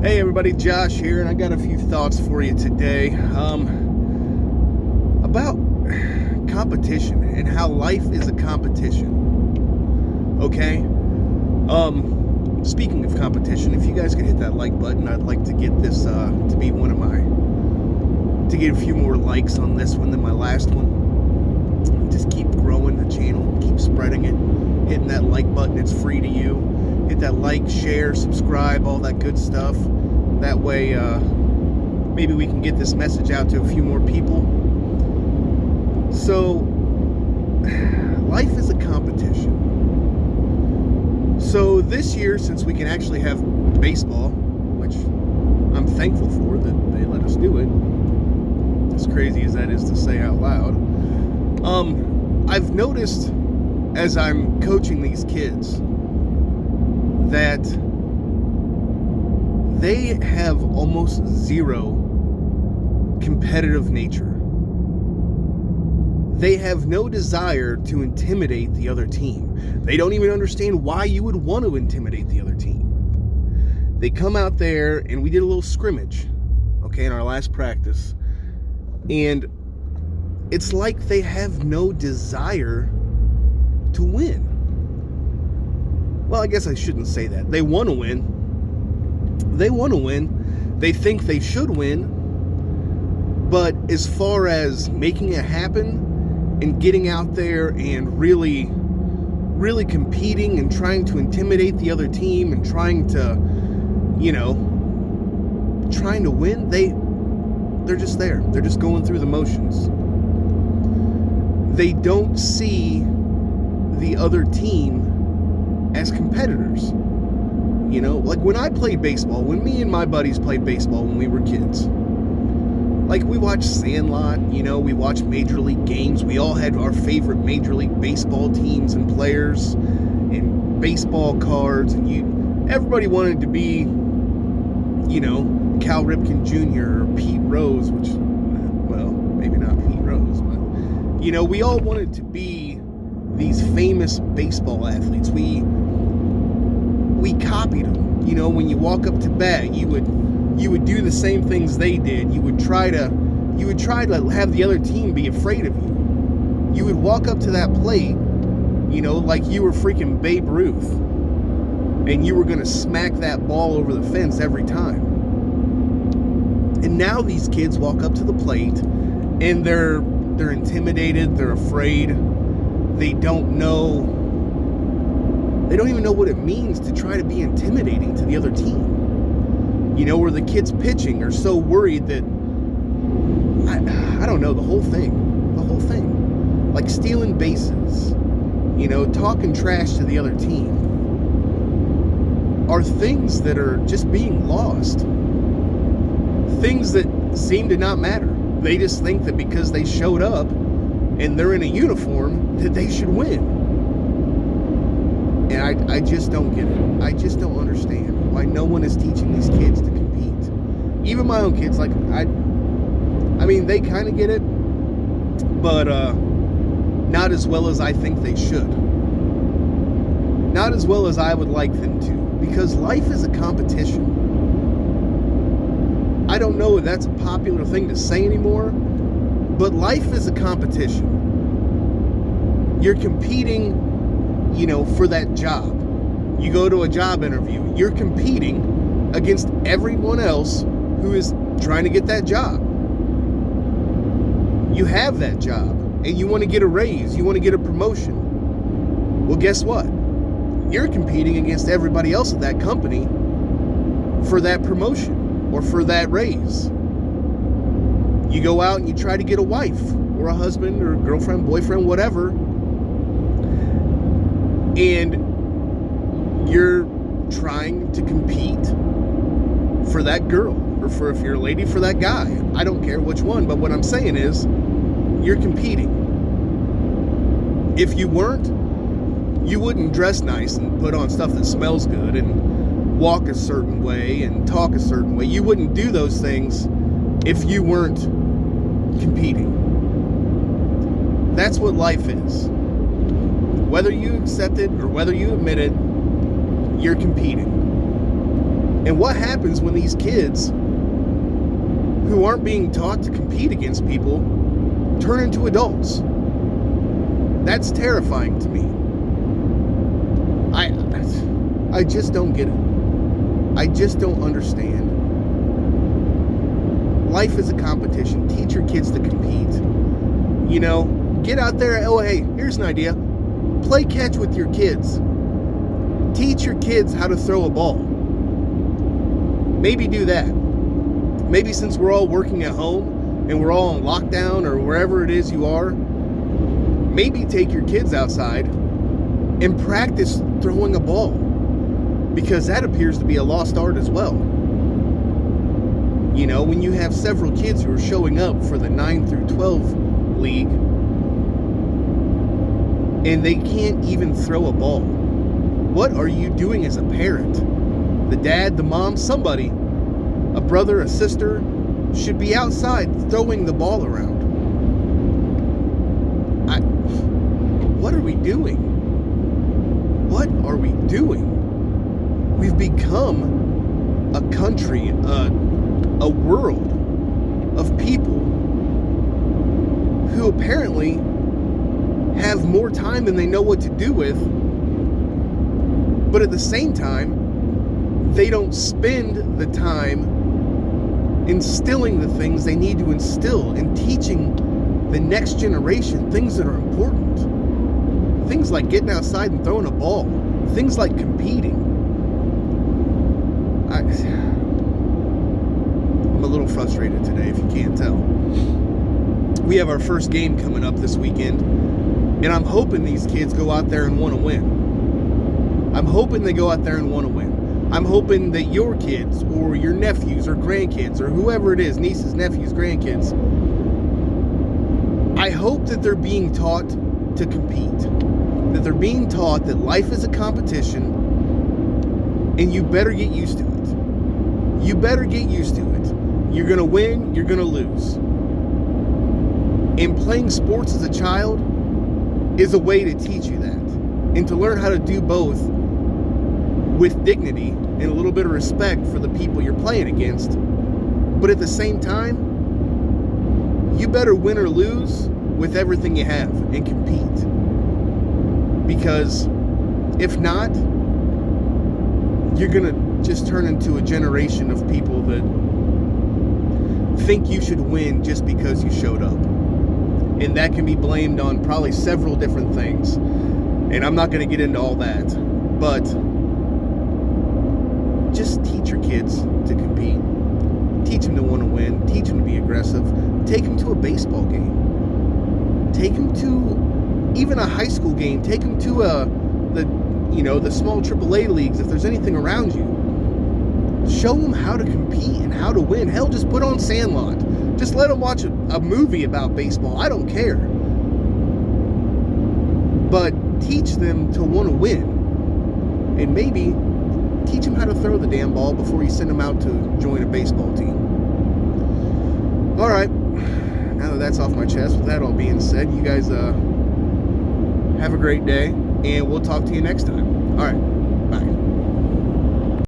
Hey everybody, Josh here, and I got a few thoughts for you today about competition and how life is a competition. Okay? Speaking of competition, if you guys could hit that like button, I'd like to get this to be one of my, to get a few more likes on this one than my last one. Just keep growing the channel, keep spreading it, hitting that like button. It's free to you. Hit that like, share, subscribe, all that good stuff. That way, maybe we can get this message out to a few more people. So, life is a competition. So this year, since we can actually have baseball, which I'm thankful for that they let us do it, as crazy as that is to say out loud, I've noticed as I'm coaching these kids that they have almost zero competitive nature. They have no desire to intimidate the other team. They don't even understand why you would want to intimidate the other team. They come out there, and we did a little scrimmage, okay, in our last practice, and it's like they have no desire to win. Well, I guess I shouldn't say that. They want to win. They want to win. They think they should win. But as far as making it happen and getting out there and really competing and trying to intimidate the other team and trying to win, they're just there. They're just going through the motions. They don't see the other team as competitors. Like when I played baseball, when me and my buddies played baseball when we were kids, like we watched Sandlot, we watched Major League games. We all had our favorite Major League Baseball teams and players and baseball cards, and everybody wanted to be, Cal Ripken Jr. or Pete Rose, which, well, maybe not Pete Rose, but, we all wanted to be these famous baseball athletes. We copied them. When you walk up to bat, you would do the same things they did. You would try to have the other team be afraid of you. You would walk up to that plate, like you were freaking Babe Ruth, and you were going to smack that ball over the fence every time. And now these kids walk up to the plate, and they're intimidated, they're afraid. They don't even know what it means to try to be intimidating to the other team. Where the kids pitching are so worried that, I don't know, the whole thing. Like stealing bases, talking trash to the other team, are things that are just being lost. Things that seem to not matter. They just think that because they showed up and they're in a uniform that they should win. And I just don't get it. I just don't understand why no one is teaching these kids to compete. Even my own kids, like, I mean, they kind of get it, but not as well as I think they should. Not as well as I would like them to, because life is a competition. I don't know if that's a popular thing to say anymore, but life is a competition. You're competing, for that job. You go to a job interview, you're competing against everyone else who is trying to get that job. You have that job, and you want to get a raise, you want to get a promotion. Well, guess what? You're competing against everybody else at that company for that promotion or for that raise. You go out and you try to get a wife or a husband or a girlfriend, boyfriend, whatever, and you're trying to compete for that girl, or for, if you're a lady, for that guy. I don't care which one, but what I'm saying is, you're competing. If you weren't, you wouldn't dress nice and put on stuff that smells good and walk a certain way and talk a certain way. You wouldn't do those things if you weren't competing. That's what life is. Whether you accept it or whether you admit it, you're competing. And what happens when these kids who aren't being taught to compete against people turn into adults? That's terrifying to me. I just don't get it. I just don't understand. Life is a competition. Teach your kids to compete. You know, get out there. Oh, hey, here's an idea. Play catch with your kids. Teach your kids how to throw a ball. Maybe do that. Maybe since we're all working at home and we're all on lockdown or wherever it is you are, maybe take your kids outside and practice throwing a ball, because that appears to be a lost art as well. You know, when you have several kids who are showing up for the 9 through 12 league and they can't even throw a ball, what are you doing as a parent? The dad, the mom, somebody, a brother, a sister, should be outside throwing the ball around. What are we doing? What are we doing? We've become a country, a world of people who apparently have more time than they know what to do with, but at the same time, they don't spend the time instilling the things they need to instill and teaching the next generation things that are important. Things like getting outside and throwing a ball. Things like competing. I'm a little frustrated today, if you can't tell. We have our first game coming up this weekend, and I'm hoping these kids go out there and want to win. I'm hoping they go out there and want to win. I'm hoping that your kids or your nephews or grandkids or whoever it is, nieces, nephews, grandkids, I hope that they're being taught to compete, that they're being taught that life is a competition and you better get used to it. You better get used to it. You're going to win, you're going to lose. And playing sports as a child is a way to teach you that, and to learn how to do both with dignity and a little bit of respect for the people you're playing against. But at the same time, you better win or lose with everything you have and compete. Because if not, you're going to just turn into a generation of people that think you should win just because you showed up. And that can be blamed on probably several different things. And I'm not going to get into all that. But just teach your kids to compete. Teach them to want to win. Teach them to be aggressive. Take them to a baseball game. Take them to even a high school game. Take them to the small AAA leagues if there's anything around you. Show them how to compete and how to win. Hell, just put on Sandlot. Just let them watch a movie about baseball. I don't care. But teach them to want to win. And maybe teach them how to throw the damn ball before you send them out to join a baseball team. All right. Now that that's off my chest, with that all being said, you guys have a great day, and we'll talk to you next time. All right.